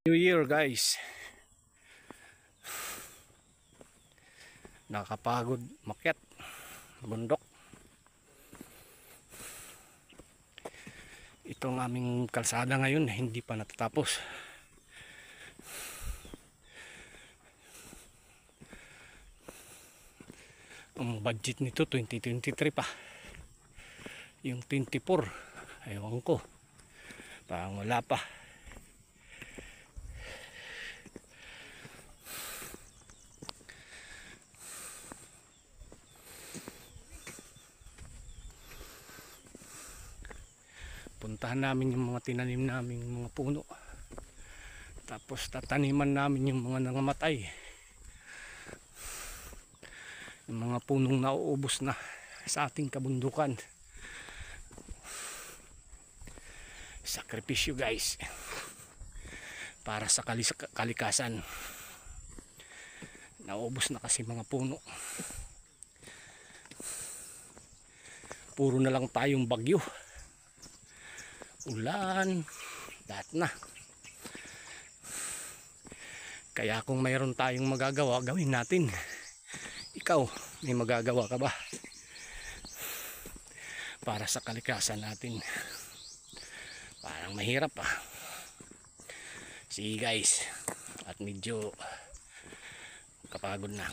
New Year guys, nakapagod makyat bundok. Itong aming kalsada ngayon hindi pa natatapos. Ang budget nito 2023 pa, yung 24 ewan ko, parang wala pa. Puntahan namin yung mga tinanim namin mga puno, tapos tataniman namin yung mga nangamatay, yung mga punong nauubos na sa ating kabundukan. Sakripisyo guys, para sa kalikasan. Nauubos na kasi mga puno, puro na lang tayong bagyo, ulan, lahat na. Kaya kung mayroon tayong magagawa, gawin natin. Ikaw, may magagawa ka ba para sa kalikasan natin? Parang mahirap Sige guys, at medyo kapagod na.